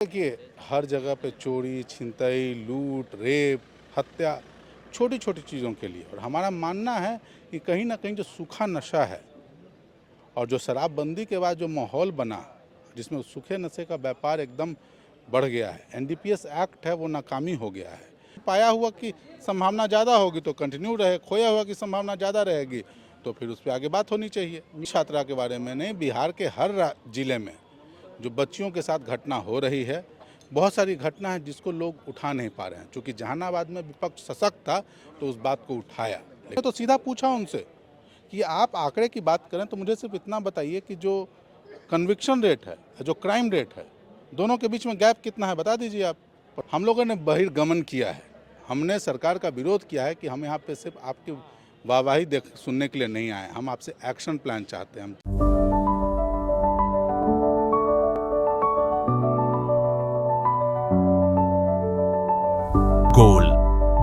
देखिए, हर जगह पे चोरी, छिनतई, लूट, रेप, हत्या छोटी छोटी चीज़ों के लिए, और हमारा मानना है कि कहीं ना कहीं जो सूखा नशा है और जो शराबबंदी के बाद जो माहौल बना, जिसमें सूखे नशे का व्यापार एकदम बढ़ गया है, एनडीपीएस एक्ट है वो नाकामी हो गया है। पाया हुआ की संभावना ज़्यादा होगी तो कंटिन्यू रहे, खोया हुआ की संभावना ज़्यादा रहेगी तो फिर उस पर आगे बात होनी चाहिए। छात्रा के बारे में नहीं, बिहार के हर जिले में जो बच्चियों के साथ घटना हो रही है, बहुत सारी घटना है जिसको लोग उठा नहीं पा रहे हैं। क्योंकि जहानाबाद में विपक्ष सशक्त था तो उस बात को उठाया, लेकिन तो सीधा पूछा उनसे कि आप आंकड़े की बात करें तो मुझे सिर्फ इतना बताइए कि जो कन्विक्शन रेट है, जो क्राइम रेट है, दोनों के बीच में गैप कितना है, बता दीजिए आप। हम लोगों ने बहिर्गमन किया है, हमने सरकार का विरोध किया है कि हम यहाँ पे सिर्फ आपकी वाहवाही सुनने के लिए नहीं आए, हम आपसे एक्शन प्लान चाहते हैं। Goal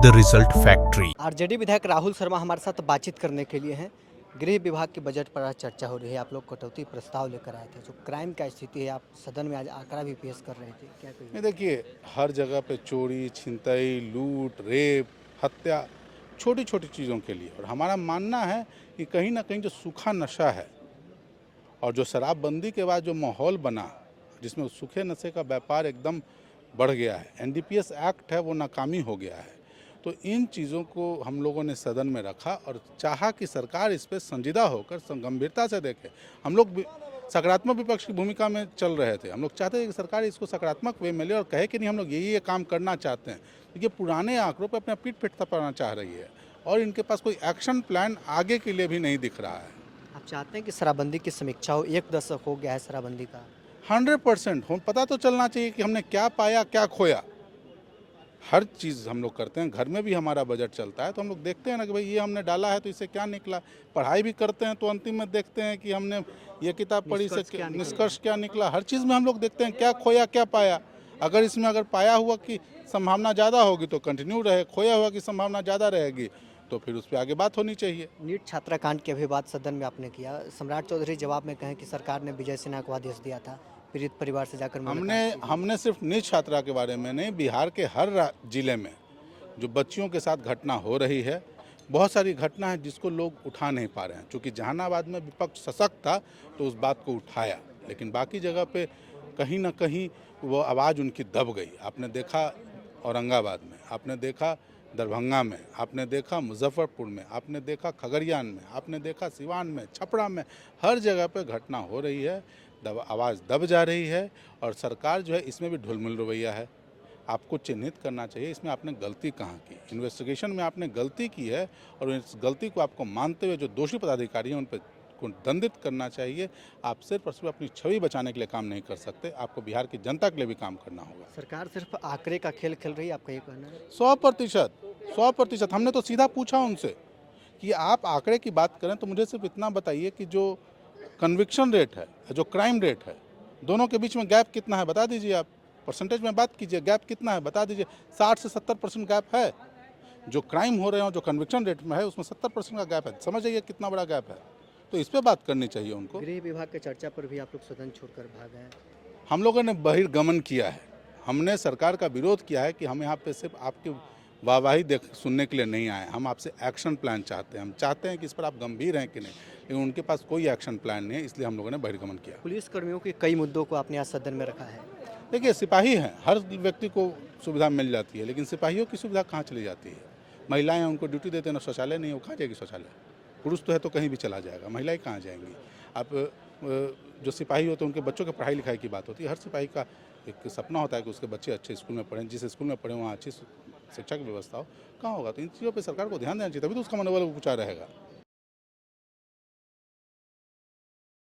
the result factory. RJD विधायक राहुल शर्मा हमारे साथ बातचीत करने के लिए हैं। गृह विभाग के बजट पर आज चर्चा हो रही है। आप लोग कटौती प्रस्ताव लेकर आए थे। जो क्राइम का स्थिति है, आप सदन में आज आंकड़ा भी पेश कर रहे थे, क्या कहिए? देखिए, हर जगह पे चोरी, छिनतई, लूट, रेप, हत्या छोटी छोटी चीज़ों के लिए, और हमारा मानना है कि कहीं ना कहीं जो सूखा नशा है और जो शराबबंदी के बाद जो माहौल बना, जिसमें सूखे नशे का व्यापार एकदम बढ़ गया है, एनडीपीएस एक्ट है वो नाकामी हो गया है। तो इन चीज़ों को हम लोगों ने सदन में रखा और चाहा कि सरकार इस पर संजीदा होकर गंभीरता से देखे। हम लोग सकारात्मक विपक्ष की भूमिका में चल रहे थे। हम लोग चाहते थे कि सरकार इसको सकारात्मक वे में ले और कहे कि नहीं, हम लोग ये काम करना चाहते हैं। देखिए, पुराने आंकड़ों पर अपना पीठ थपथपाना चाह रही है और इनके पास कोई एक्शन प्लान आगे के लिए भी नहीं दिख रहा है। आप चाहते हैं कि शराबबंदी की समीक्षा हो? 1 दशक हो गया है शराबबंदी का। 100% हम पता तो चलना चाहिए कि हमने क्या पाया, क्या खोया। हर चीज़ हम लोग करते हैं, घर में भी हमारा बजट चलता है तो हम लोग देखते हैं ना कि भाई ये हमने डाला है तो इससे क्या निकला। पढ़ाई भी करते हैं तो अंतिम में देखते हैं कि हमने ये किताब पढ़ी से निष्कर्ष क्या निकला। हर चीज़ में हम लोग देखते हैं क्या खोया, क्या पाया। अगर इसमें अगर पाया हुआ की संभावना ज़्यादा होगी तो कंटिन्यू रहे, खोया हुआ की संभावना ज़्यादा रहेगी तो फिर उस पर आगे बात होनी चाहिए। नीट छात्राकांड की अभी बात सदन में आपने किया। सम्राट चौधरी जवाब में कहें कि सरकार ने विजय सिन्हा को आदेश दिया था पीड़ित परिवार से जाकर हमने सिर्फ नीट छात्रा के बारे में नहीं, बिहार के हर जिले में जो बच्चियों के साथ घटना हो रही है, बहुत सारी घटना है जिसको लोग उठा नहीं पा रहे हैं। क्योंकि जहानाबाद में विपक्ष सशक्त था तो उस बात को उठाया, लेकिन बाकी जगह पे कहीं ना कहीं वो आवाज़ उनकी दब गई। आपने देखा औरंगाबाद में, आपने देखा दरभंगा में, आपने देखा मुजफ्फरपुर में, आपने देखा खगड़ियान में, आपने देखा सिवान में, छपरा में, हर जगह पे घटना हो रही है, आवाज़ दब जा रही है। और सरकार जो है इसमें भी ढुलमुल रवैया है। आपको चिन्हित करना चाहिए इसमें आपने गलती कहाँ की। इन्वेस्टिगेशन में आपने गलती की है और इस गलती को आपको मानते हुए जो दोषी पदाधिकारी हैं उन पर को दंडित करना चाहिए। आप सिर्फ और सिर्फ अपनी छवि बचाने के लिए काम नहीं कर सकते, आपको बिहार की जनता के लिए भी काम करना होगा। सरकार सिर्फ आंकड़े का खेल खेल रही है, आपका ये कहना है? 100%। हमने तो सीधा पूछा उनसे कि आप आंकड़े की बात करें तो मुझे सिर्फ इतना बताइए कि जो कन्विक्शन रेट है, जो क्राइम रेट है, दोनों के बीच में गैप कितना है, बता दीजिए आप। परसेंटेज में बात कीजिए, गैप कितना है बता दीजिए। 60 से 70% गैप है। जो क्राइम हो रहे हैं जो कन्विक्शन रेट में है उसमें 70% का गैप है। समझ जाइए कितना बड़ा गैप है, तो इस पर बात करनी चाहिए उनको। गृह विभाग के चर्चा पर भी आप लोग सदन छोड़कर भाग गए। हम लोगों ने बहिर्गमन किया है, हमने सरकार का विरोध किया है कि हम यहाँ पे सिर्फ आपकी वाहवाही सुनने के लिए नहीं आए, हम आपसे एक्शन प्लान चाहते हैं। हम चाहते हैं कि इस पर आप गंभीर हैं कि नहीं, लेकिन उनके पास कोई एक्शन प्लान नहीं है, इसलिए हम लोगों ने बहिर्गमन किया। पुलिस कर्मियों के कई मुद्दों को आपने आज सदन में रखा है। देखिए, सिपाही हैं, हर व्यक्ति को सुविधा मिल जाती है, लेकिन सिपाहियों की सुविधा कहाँ चली जाती है? महिलाएं हैं, उनको ड्यूटी देते हैं ना, शौचालय नहीं है, वो कहाँ जाएगी शौचालय? पुरुष तो है तो कहीं भी चला जाएगा, महिलाएं कहाँ जाएंगी? आप जो सिपाही होते हैं उनके बच्चों के पढ़ाई लिखाई की बात होती है। हर सिपाही का एक सपना होता है कि उसके बच्चे अच्छे स्कूल में पढ़ें, जिस स्कूल में पढ़ें वहाँ अच्छी शिक्षा की व्यवस्था हो। कहाँ होगा? तो इन चीज़ों पर सरकार को ध्यान देना चाहिए, तभी तो उसका मनोबल ऊँचा रहेगा।